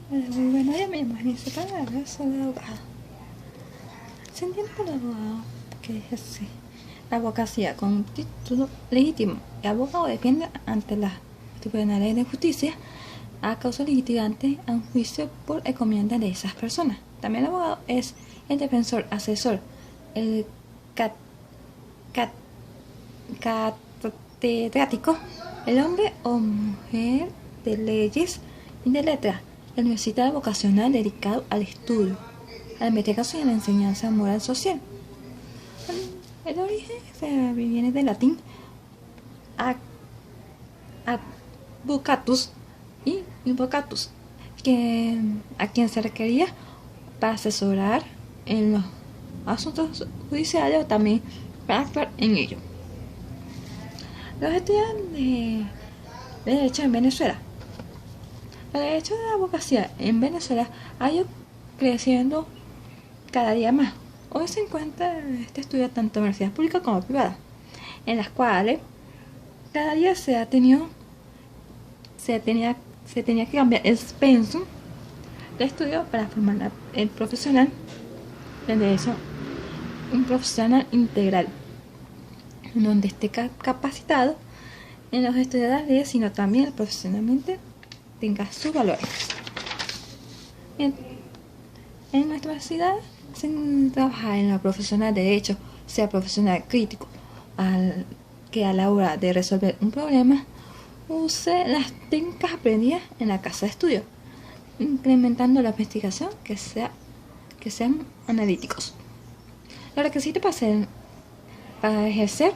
Bueno, ya me llamo Vanessa Parada, soy abogada. Se entiende por abogado que ejerce la abogacía con un título legítimo. El abogado defiende ante los tribunales de justicia a causa litigante a un juicio por encomienda de esas personas. También el abogado es el defensor, asesor, el cat, cat, catedrático, el hombre o mujer de leyes y de letras, el universitario vocacional dedicado al estudio, a la investigación y a la enseñanza moral social. El origen viene del latín advocatus y invocatus, a quien se requería para asesorar en los asuntos judiciales o también para actuar en ellos. Los estudiantes de Derecho en Venezuela. El derecho de la abogacía en Venezuela ha ido creciendo cada día más. Hoy se encuentra este estudio tanto en universidades públicas como privadas, en las cuales cada día se tenía que cambiar el pensum de estudio para formar el profesional del derecho, un profesional integral, donde esté capacitado en los estudios de las leyes, sino también profesionalmente tenga sus valores. En nuestra universidad se trabaja en la profesional de derecho, sea profesional crítico, que a la hora de resolver un problema use las técnicas aprendidas en la casa de estudio, incrementando la investigación que sean analíticos. Los requisitos para ejercer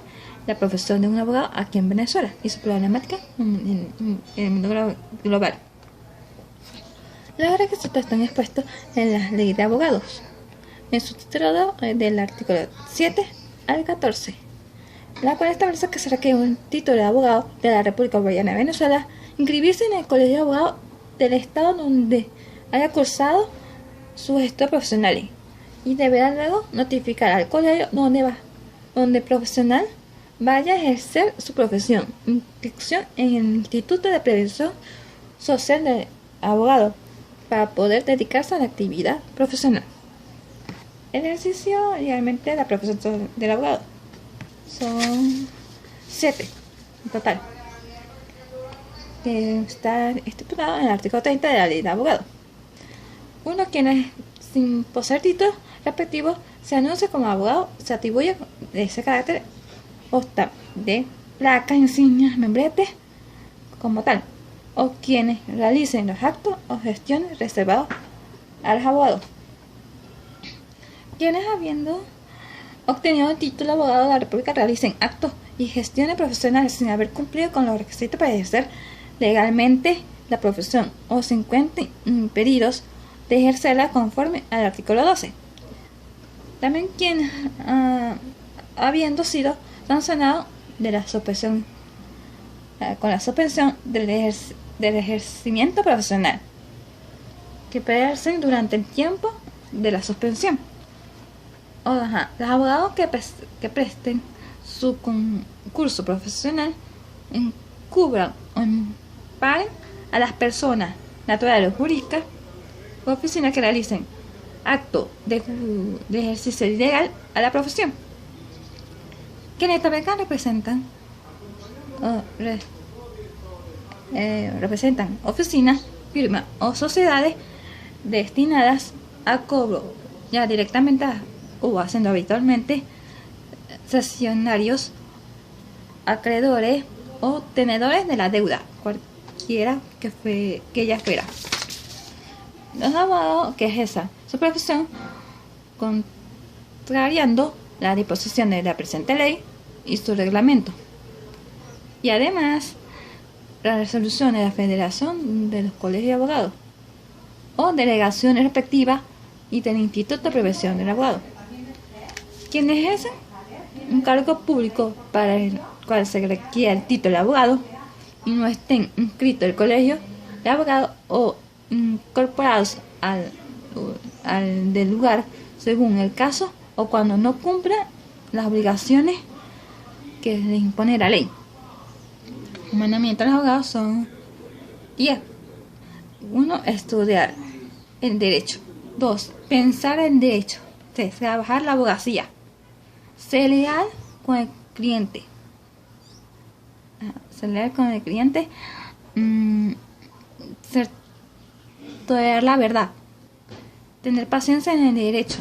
la profesión de un abogado aquí en Venezuela y su problemática en el mundo global. Los requisitos están expuestos en la ley de abogados, en su título del artículo 7 al 14, la cual establece que se requiere un título de abogado de la República Bolivariana de Venezuela, inscribirse en el colegio de abogados del estado donde haya cursado sus estudios profesionales y deberá luego notificar al colegio donde el profesional vaya a ejercer su profesión, inscripción en el Instituto de Prevención Social de Abogados para poder dedicarse a la actividad profesional. El ejercicio legalmente de la profesión del abogado son 7 en total. Está estipulado en el artículo 30 de la ley de abogados. Uno, quienes sin poseer título respectivo se anuncia como abogado, se atribuye de ese carácter de placas, insignias, membretes como tal, o quienes realicen los actos o gestiones reservados a los abogados. Quienes, habiendo obtenido el título de abogado de la República, realicen actos y gestiones profesionales sin haber cumplido con los requisitos para ejercer legalmente la profesión o se encuentren impedidos de ejercerla conforme al artículo 12. También quienes, habiendo sido sancionados de la suspensión, con la suspensión del ejercimiento profesional, que ejercen durante el tiempo de la suspensión. Los abogados que presten su concurso profesional encubran o paguen a las personas naturales o jurídicas o oficinas que realicen acto de ejercicio ilegal a la profesión, que en esta beca representan oficinas, firmas o sociedades destinadas a cobro ya directamente o haciendo habitualmente cesionarios, acreedores o tenedores de la deuda, cualquiera que ella fuera. Los abogados que ejerzan su profesión contrariando las disposiciones de la presente ley y su reglamento, y además las resoluciones de la Federación de los Colegios de Abogados o delegaciones respectivas y del Instituto de Prevención del Abogado. Quienes ejercen un cargo público para el cual se requiere el título de abogado y no estén inscritos en el colegio de abogados o incorporados al del lugar según el caso o cuando no cumplan las obligaciones que les impone la ley. Los mandamientos de los abogados son 10. 1. Estudiar el derecho. 2. Pensar en derecho. 3. Trabajar la abogacía. Ser leal con el cliente. Tolerar la verdad. Tener paciencia en el derecho.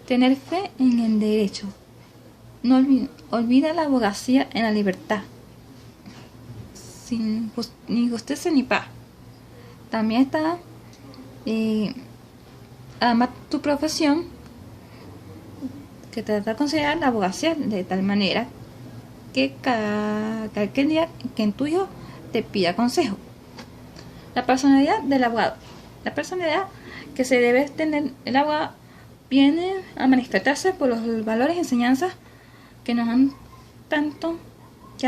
Tener fe en el derecho. No olvida la abogacía en la libertad. Sin ni justicia ni paz. También está además tu profesión, que te da a considerar la abogacía de tal manera que cualquier día que en tu hijo te pida consejo. La personalidad del abogado. La personalidad que se debe tener el abogado viene a manifestarse por los valores y enseñanzas que nos han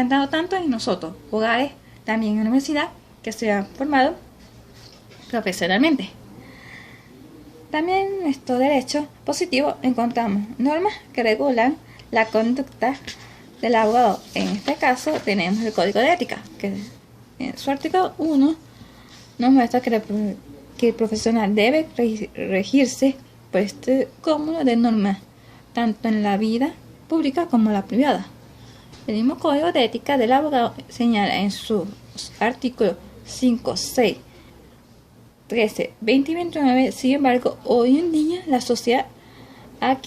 dado tanto en nosotros, hogares, también en la universidad, que se han formado profesionalmente. También en nuestro derecho positivo encontramos normas que regulan la conducta del abogado. En este caso tenemos el Código de Ética, que en su artículo 1 nos muestra que el profesional debe regirse por este cúmulo de normas, tanto en la vida pública como la privada. El mismo Código de Ética del abogado señala en sus artículos 5, 6, 13, 20 y 29, sin embargo, hoy en día la sociedad ha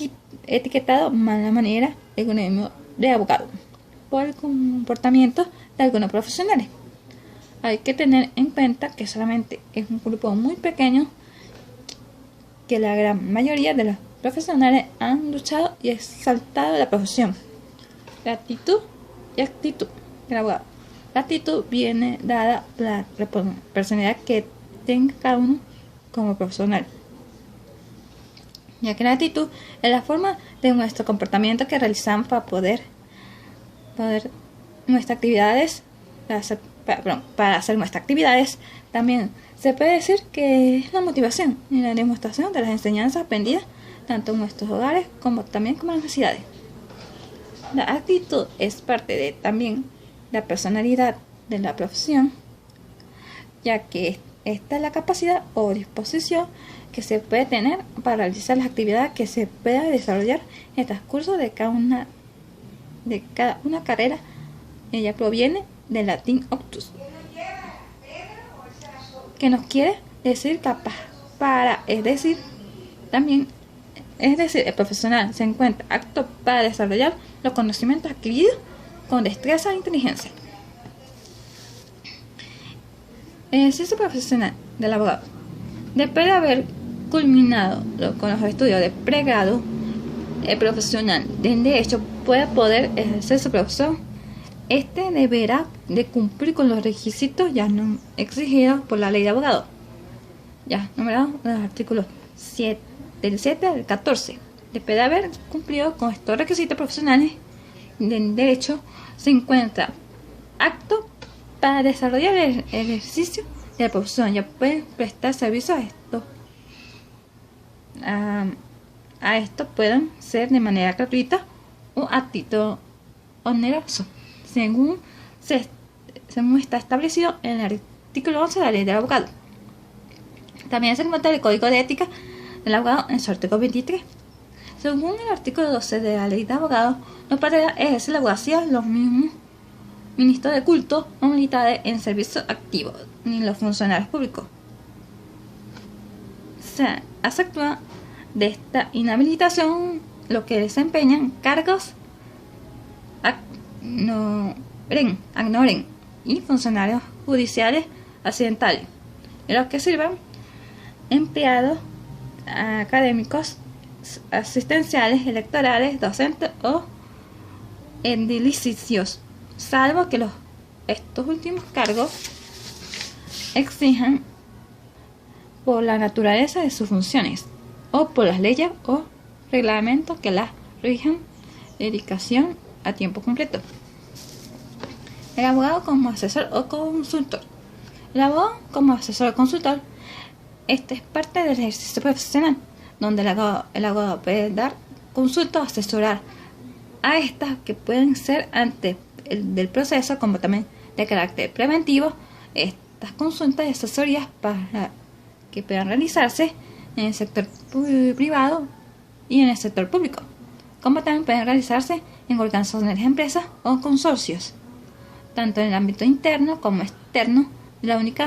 etiquetado mala manera el gremio de abogados por el comportamiento de algunos profesionales. Hay que tener en cuenta que solamente es un grupo muy pequeño, que la gran mayoría de los profesionales han luchado y exaltado la profesión. La actitud y actitud del abogado. La actitud viene dada por la personalidad que tenga cada uno como profesional, ya que la actitud es la forma de nuestro comportamiento que realizamos para poder nuestras actividades, para hacer nuestras actividades. También se puede decir que es la motivación y la demostración de las enseñanzas aprendidas tanto en nuestros hogares como también como en las universidades. La actitud es parte de también la personalidad de la profesión, ya que esta es la capacidad o disposición que se puede tener para realizar las actividades que se pueda desarrollar en el transcurso de cada una carrera. Ella proviene del latín octus, que nos quiere decir capaz para, es decir, el profesional se encuentra apto para desarrollar los conocimientos adquiridos con destreza e inteligencia. El ejercicio profesional del abogado. Después de haber culminado con los estudios de pregrado, el profesional del derecho puede poder ejercer su profesión. Este deberá de cumplir con los requisitos ya no exigidos por la ley de abogado, ya numerados en los artículos 7, del 7 al 14. Después de haber cumplido con estos requisitos profesionales del derecho, se encuentra apto para desarrollar el ejercicio de la profesión. Ya pueden prestar servicios a esto pueden ser de manera gratuita o a título oneroso, según está establecido en el artículo 11 de la ley del abogado. También se encuentra el Código de Ética del abogado en su artículo 23. Según el artículo 12 de la ley de abogado, no podrá ejercer la abogacía los mismos ministros de culto o militares en servicio activo, ni los funcionarios públicos. Se actúa de esta inhabilitación los que desempeñan cargos ignoren y funcionarios judiciales accidentales, y los que sirvan empleados académicos, asistenciales, electorales, docentes o edilicios, salvo que estos últimos cargos exijan por la naturaleza de sus funciones o por las leyes o reglamentos que las rijan, dedicación a tiempo completo. El abogado como asesor o consultor. El abogado como asesor o consultor, este es parte del ejercicio profesional, donde el abogado puede dar consultas o asesorar a estas que pueden ser antes del proceso, como también de carácter preventivo, estas consultas y asesorías para que puedan realizarse en el sector privado y en el sector público, como también pueden realizarse en organizaciones de empresas o consorcios, tanto en el ámbito interno como externo. La única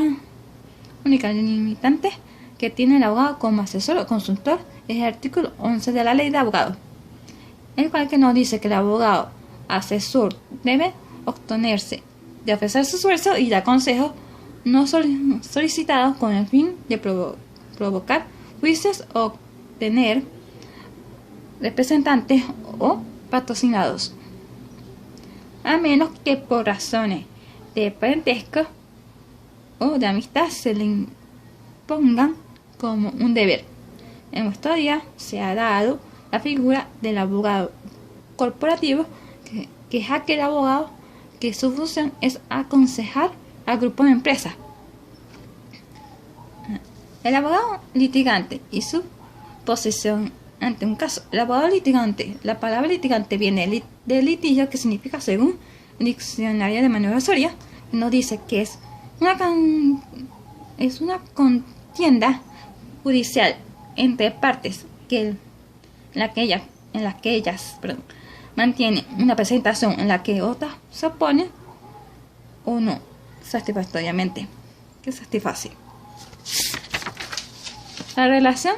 limitante que tiene el abogado como asesor o consultor es el artículo 11 de la ley de abogados, el cual que nos dice que el abogado asesor debe obtenerse de ofrecer su esfuerzo y dar consejos no solicitados con el fin de provocar juicios o obtener representantes o patrocinados, a menos que por razones de parentesco o de amistad se le impongan como un deber. En nuestro día se ha dado la figura del abogado corporativo, que es aquel abogado que su función es aconsejar al grupo de empresas. El abogado litigante y su posición ante un caso. El abogado litigante, la palabra litigante viene de litigio, que significa, según el diccionario de Manuel Osorio, nos dice que es una contienda judicial entre partes en la que ellas mantienen una presentación en la que otras se oponen o no satisfactoriamente, que satisface. La relación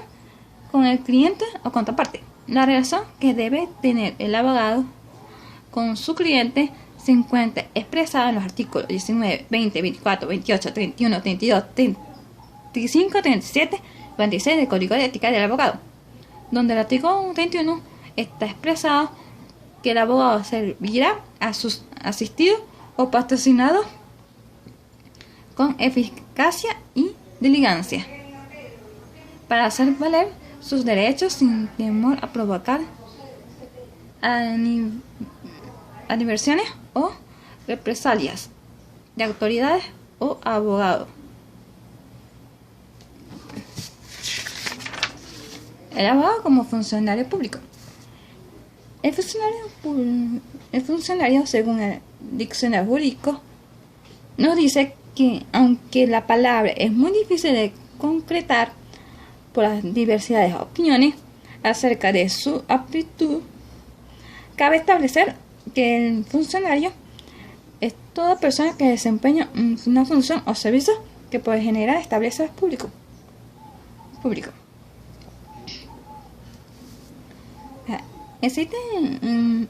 con el cliente o contraparte. La relación que debe tener el abogado con su cliente se encuentra expresada en los artículos 19, 20, 24, 28, 31, 32, 35, 37 y 46 del Código de Ética del Abogado, donde el artículo 31 está expresado que el abogado servirá a sus asistidos o patrocinados con eficacia y diligencia para hacer valer sus derechos sin temor a provocar animadversiones o represalias de autoridades o abogados. El abogado como funcionario público. El funcionario, según el diccionario jurídico, nos dice que, aunque la palabra es muy difícil de concretar por las diversidades de opiniones acerca de su aptitud, cabe establecer que el funcionario es toda persona que desempeña una función o servicio que por general establece público. Existe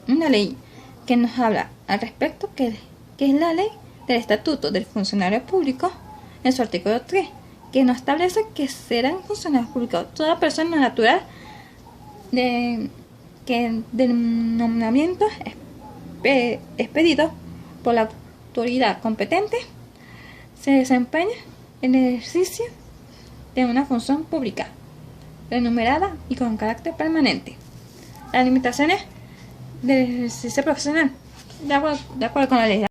una ley que nos habla al respecto, que es la ley del Estatuto del Funcionario Público, en su artículo 3, que nos establece que serán funcionarios públicos toda persona natural que del nombramiento expedido por la autoridad competente se desempeña en el ejercicio de una función pública remunerada y con carácter permanente. Las limitaciones del ejercicio profesional, de acuerdo con la ley.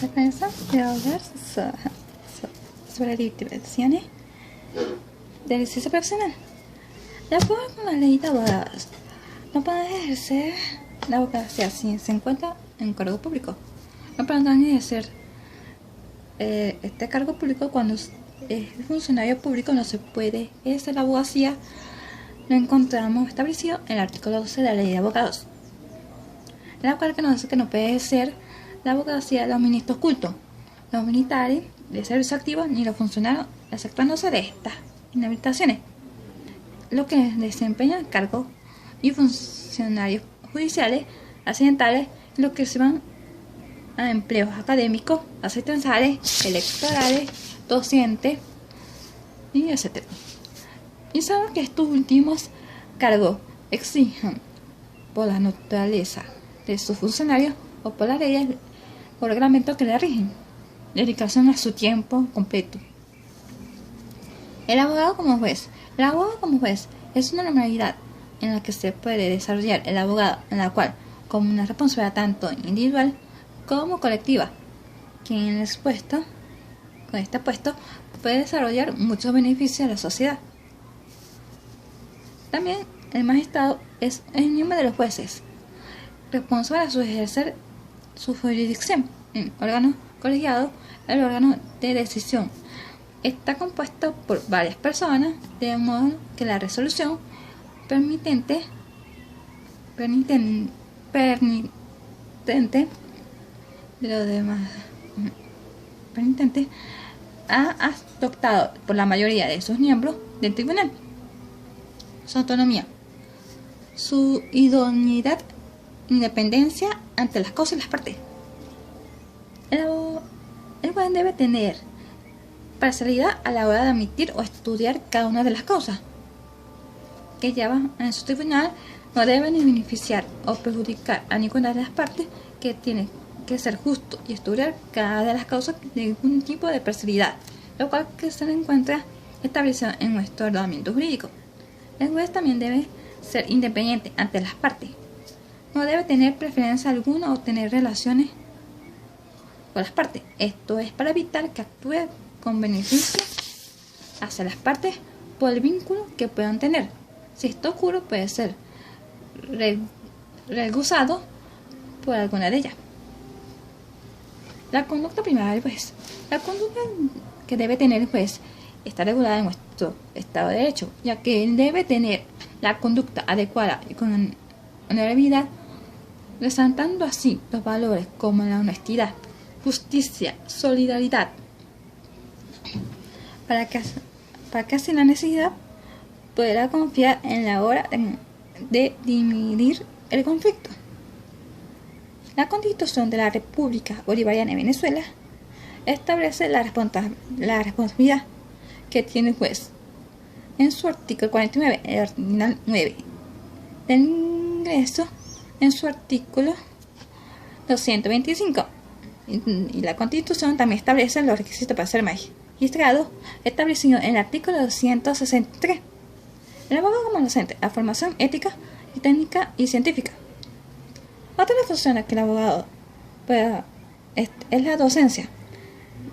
La prensa de hablar sobre limitaciones del ejercicio profesional. De acuerdo con la ley de abogados, no pueden ejercer la abogacía si se encuentra en cargo público. No pueden ejercer este cargo público cuando es funcionario público. No se puede ejercer la abogacía. Lo encontramos establecido en el artículo 12 de la ley de abogados, la cual que nos dice que no puede ejercer la abogacía de los ministros cultos, los militares de servicio activo ni los funcionarios, exceptuándose de estas inhabilitaciones, los que desempeñan cargos y funcionarios judiciales, accidentales, los que se van a empleos académicos, asistenciales, electorales, docentes, y etc. Y sabemos que estos últimos cargos exigen, por la naturaleza de sus funcionarios o por las leyes o reglamentos que le rigen, dedicación a su tiempo completo. El abogado como juez. El abogado como juez es una normalidad en la que se puede desarrollar el abogado, en la cual, como una responsabilidad tanto individual como colectiva, quien en este puesto puede desarrollar muchos beneficios a la sociedad. También el magistrado es el miembro de los jueces, responsable de ejercer su jurisdicción en órganos colegiado, el órgano de decisión está compuesto por varias personas, de modo que la resolución permitente de los demás ha adoptado por la mayoría de sus miembros del tribunal. Su autonomía, su idoneidad, independencia ante las causas y las partes. El juez debe tener parcialidad a la hora de admitir o estudiar cada una de las causas que lleva en su tribunal. No debe ni beneficiar o perjudicar a ninguna de las partes, que tiene que ser justo y estudiar cada de las causas de ningún tipo de parcialidad, lo cual que se encuentra establecido en nuestro ordenamiento jurídico. El juez también debe ser independiente ante las partes. No debe tener preferencia alguna o tener relaciones con las partes. Esto es para evitar que actúe con beneficio hacia las partes por el vínculo que puedan tener. Si esto ocurre, puede ser recusado por alguna de ellas. La conducta primaria, pues, la conducta que debe tener el juez está regulada en nuestro Estado de Derecho, ya que él debe tener la conducta adecuada y con honorabilidad, resaltando así los valores como la honestidad, justicia, solidaridad, para que sin la necesidad podrá confiar en la hora de dirimir el conflicto. La Constitución de la República Bolivariana de Venezuela establece la responsabilidad que tiene el juez en su artículo 49, el ordinal 9 del ingreso, en su artículo 225. Y la Constitución también establece los requisitos para ser magistrado, establecido en el artículo 263. El abogado como docente, la formación ética y técnica y científica. Otra de las funciones que el abogado es la docencia.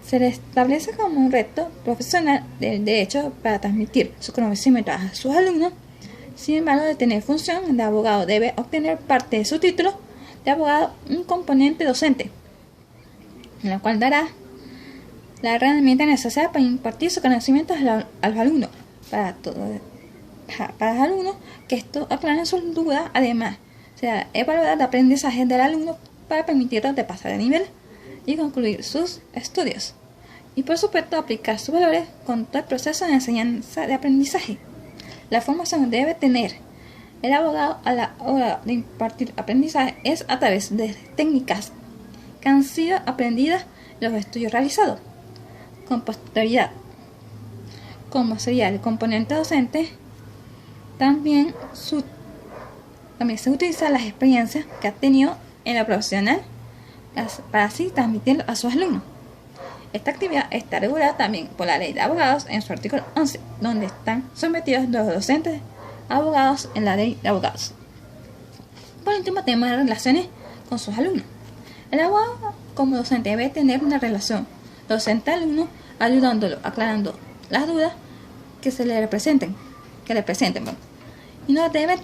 Se le establece como un reto profesional del derecho para transmitir su conocimiento a sus alumnos. Sin embargo, de tener función de abogado debe obtener parte de su título de abogado un componente docente, en la cual dará la herramienta necesaria para impartir sus conocimientos a los alumnos. Para los alumnos que esto aclaren sus dudas, además se evaluará el aprendizaje del alumno para permitirlo de pasar de nivel y concluir sus estudios. Y por supuesto aplicar sus valores con todo el proceso de enseñanza de aprendizaje. La formación que debe tener el abogado a la hora de impartir aprendizaje es a través de técnicas que han sido aprendidas en los estudios realizados. Con posterioridad, como sería el componente docente, también se utilizan las experiencias que ha tenido en la profesional para así transmitirlo a sus alumnos. Esta actividad está regulada también por la Ley de Abogados en su artículo 11, donde están sometidos los docentes abogados en la Ley de Abogados. Por último, tenemos las relaciones con sus alumnos. El abogado como docente debe tener una relación docente-alumno, ayudándolo, aclarando las dudas que le presenten, y no debe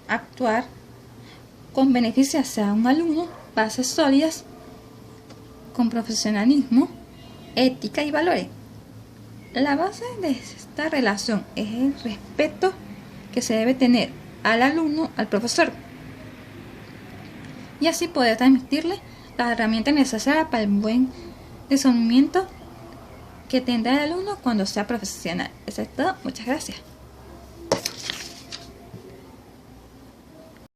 actuar con beneficio hacia un alumno, bases sólidas, con profesionalismo, ética y valores. La base de esta relación es el respeto que se debe tener al alumno, al profesor, y así poder transmitirle las herramientas necesarias para el buen desenvolvimiento que tendrá el alumno cuando sea profesional. Eso es todo. Muchas gracias.